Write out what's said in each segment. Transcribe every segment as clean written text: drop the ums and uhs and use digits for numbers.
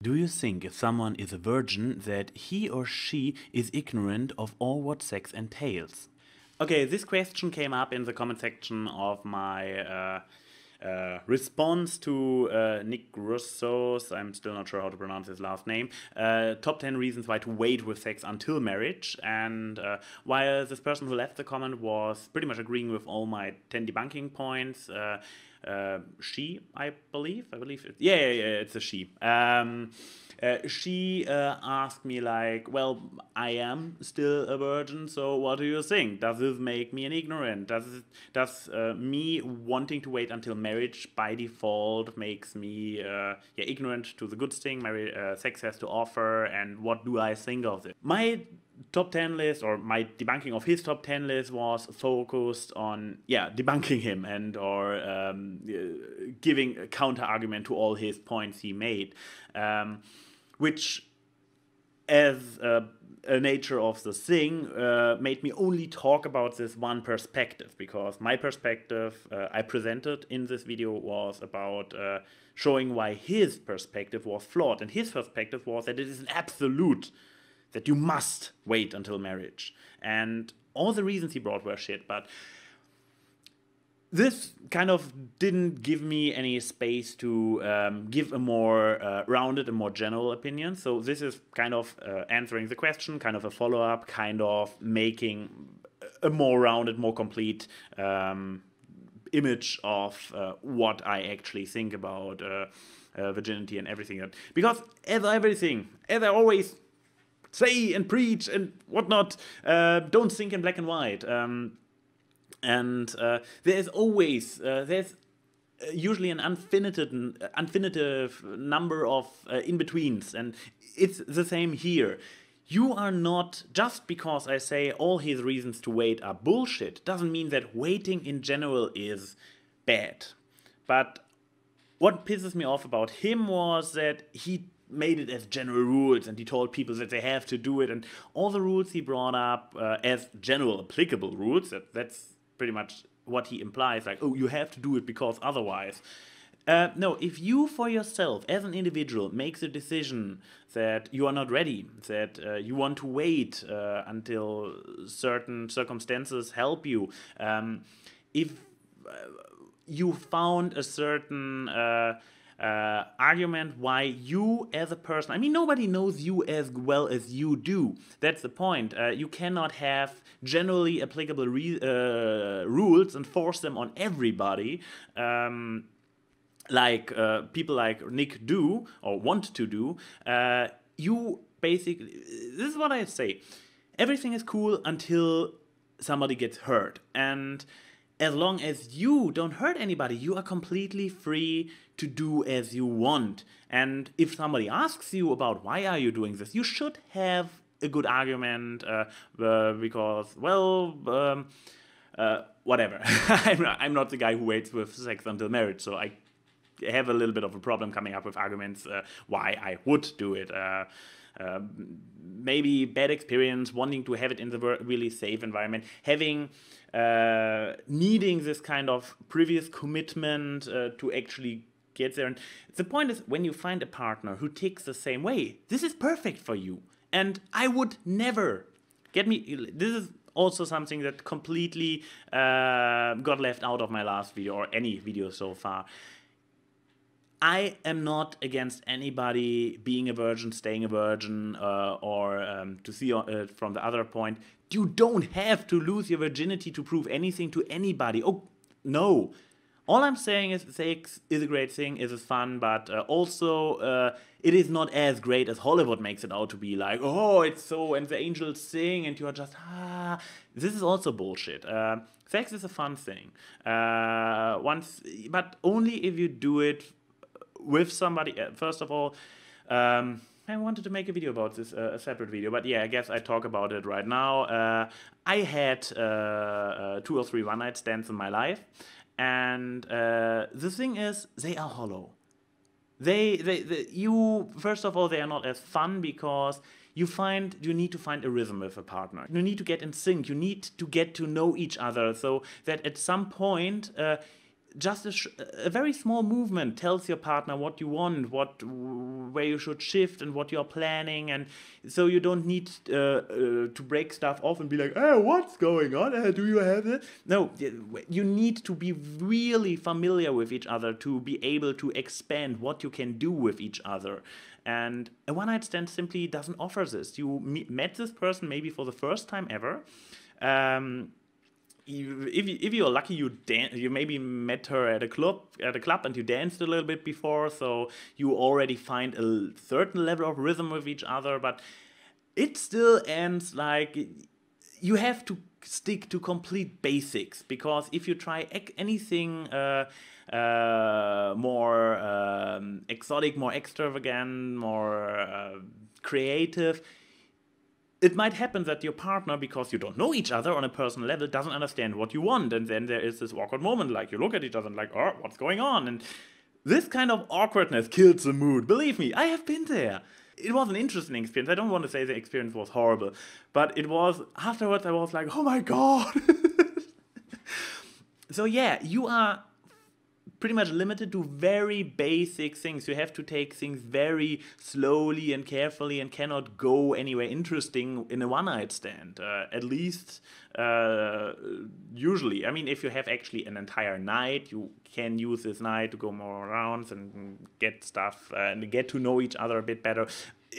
Do you think if someone is a virgin that he or she is ignorant of all what sex entails? Okay, this question came up in the comment section of my response to Nick Russo's, I'm still not sure how to pronounce his last name, top 10 reasons why to wait with sex until marriage. And while this person who left the comment was pretty much agreeing with all my 10 debunking points, she, I believe it's a she. She asked me like, well, I am still a virgin, so what do you think? Does this make me an ignorant? Does me wanting to wait until marriage by default makes me ignorant to the good thing sex has to offer, and what do I think of it? My top 10 list, or my debunking of his top 10 list, was focused on debunking him and or giving a counter argument to all his points he made, which as a nature of the thing made me only talk about this one perspective, because my perspective I presented in this video was about showing why his perspective was flawed, and his perspective was that it is an absolute that you must wait until marriage. And all the reasons he brought were shit, but this kind of didn't give me any space to give a more rounded and more general opinion. So this is kind of answering the question, kind of a follow-up, kind of making a more rounded, more complete image of what I actually think about virginity and everything. Because as I always say and preach and whatnot, don't think in black and white. There's always, there's usually an infinitive number of in-betweens, and it's the same here. You are not, just because I say all his reasons to wait are bullshit, doesn't mean that waiting in general is bad. But what pisses me off about him was that he made it as general rules, and he told people that they have to do it, and all the rules he brought up as general applicable rules, that's pretty much what he implies, like, oh, you have to do it because otherwise. No, if you for yourself as an individual makes a decision that you are not ready, that you want to wait until certain circumstances help you, if you found a certain argument why you as a person, I mean, nobody knows you as well as you do. That's the point. You cannot have generally applicable rules and force them on everybody, like people like Nick do or want to do. You basically, this is what I say, everything is cool until somebody gets hurt, and as long as you don't hurt anybody, you are completely free to do as you want. And if somebody asks you about why are you doing this, you should have a good argument, because, well, whatever. I'm not the guy who waits with sex until marriage, so I have a little bit of a problem coming up with arguments why I would do it. Maybe bad experience, wanting to have it in the really safe environment, having needing this kind of previous commitment to actually get there. And the point is, when you find a partner who ticks the same way, this is perfect for you. And I would never this is also something that completely got left out of my last video, or any video so far. I am not against anybody being a virgin, staying a virgin, or to see from the other point, you don't have to lose your virginity to prove anything to anybody. Oh, no. All I'm saying is sex is a great thing, it is fun, but also it is not as great as Hollywood makes it out to be, like, oh, it's so, and the angels sing, and you are just, This is also bullshit. Sex is a fun thing. But only if you do it with somebody. First of all, I wanted to make a video about this, a separate video, but yeah, I guess I talk about it right now. I had 2 or 3 one-night stands in my life, and the thing is, they are hollow. First of all, they are not as fun because you need to find a rhythm with a partner. You need to get in sync. You need to get to know each other so that at some point just a very small movement tells your partner what you want, where you should shift, and what you're planning, and so you don't need to break stuff off and be like, "Oh, what's going on? Do you have it?" No, you need to be really familiar with each other to be able to expand what you can do with each other. And a one-night stand simply doesn't offer this. You met this person maybe for the first time ever. If you're lucky, you maybe met her at a club and you danced a little bit before, so you already find a certain level of rhythm with each other. But it still ends like you have to stick to complete basics, because if you try anything more exotic, more extravagant, more creative, it might happen that your partner, because you don't know each other on a personal level, doesn't understand what you want, and then there is this awkward moment, like you look at each other and like, oh, what's going on? And this kind of awkwardness kills the mood. Believe me, I have been there. It was an interesting experience. I don't want to say the experience was horrible, but it was, afterwards I was like, oh my god. So yeah, you are pretty much limited to very basic things. You have to take things very slowly and carefully and cannot go anywhere interesting in a one-night stand. At least usually. I mean, if you have actually an entire night, you can use this night to go more around and get stuff and get to know each other a bit better.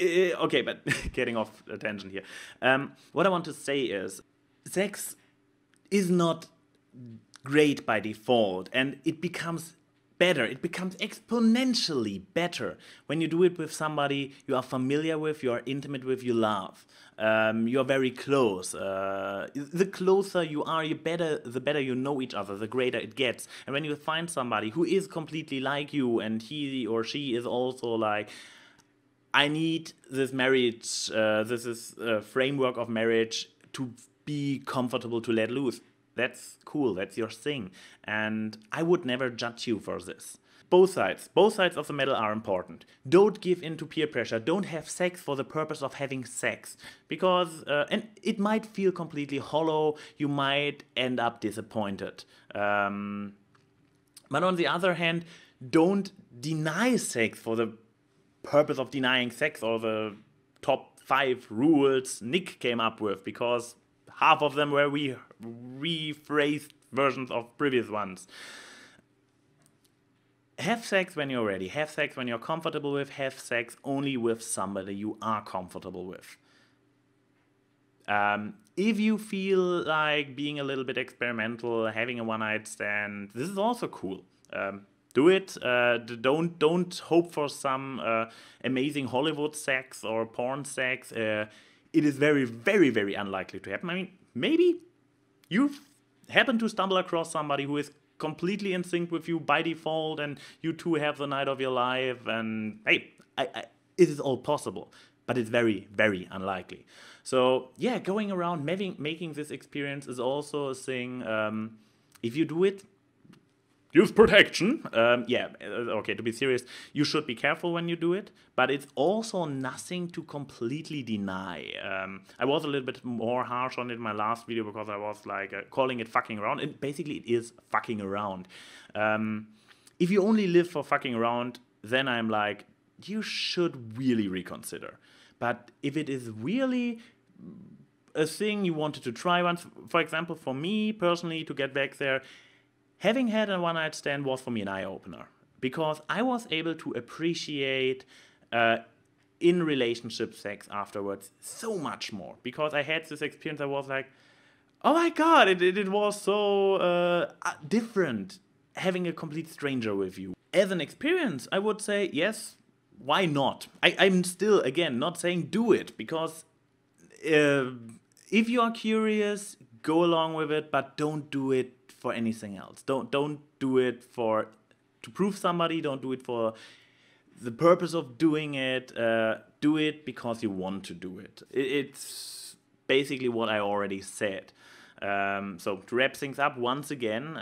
Okay, but getting off attention here. What I want to say is, sex is not great by default, and it becomes better. It becomes exponentially better when you do it with somebody you are familiar with, you are intimate with, you love. You are very close. The closer you are, the better you know each other, the greater it gets. And when you find somebody who is completely like you, and he or she is also like, I need this marriage, this is a framework of marriage to be comfortable to let loose. That's cool, that's your thing. And I would never judge you for this. Both sides of the medal are important. Don't give in to peer pressure. Don't have sex for the purpose of having sex. Because, and it might feel completely hollow, you might end up disappointed. But on the other hand, don't deny sex for the purpose of denying sex, or the top 5 rules Nick came up with, because half of them were rephrased versions of previous ones. Have sex when you're ready. Have sex when you're comfortable with. Have sex only with somebody you are comfortable with. If you feel like being a little bit experimental, having a one-night stand, this is also cool. Do it. Don't hope for some amazing Hollywood sex or porn sex. It is very, very, very unlikely to happen. I mean, maybe you happen to stumble across somebody who is completely in sync with you by default, and you two have the night of your life, and hey, it is all possible, but it's very, very unlikely. So yeah, going around making this experience is also a thing. If you do it, use protection. Okay, to be serious, you should be careful when you do it, but it's also nothing to completely deny. I was a little bit more harsh on it in my last video, because I was like calling it fucking around, and basically it is fucking around. If you only live for fucking around, then I'm like, you should really reconsider. But if it is really a thing you wanted to try once, for example, for me personally, to get back there, having had a one-night stand was for me an eye-opener, because I was able to appreciate in relationship sex afterwards so much more, because I had this experience. I was like, oh my god, it was so different having a complete stranger with you. As an experience, I would say, yes, why not? I'm still, again, not saying do it, because if you are curious, go along with it, but don't do it for anything else. Don't do it to prove somebody. Don't do it for the purpose of doing it. Do it because you want to do it. It's basically what I already said. So to wrap things up once again,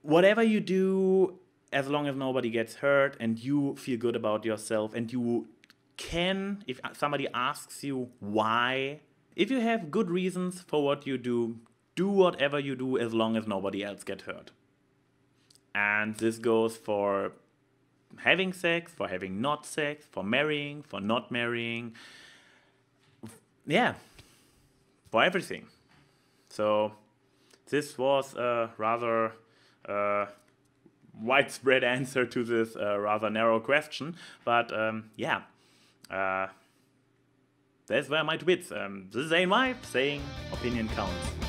whatever you do, as long as nobody gets hurt and you feel good about yourself, and you can, if somebody asks you why, if you have good reasons for what you do, do whatever you do as long as nobody else get hurt. And this goes for having sex, for having not sex, for marrying, for not marrying. Yeah, for everything. So this was a rather widespread answer to this rather narrow question. But yeah, that's where my twits. This is AnY saying opinion counts.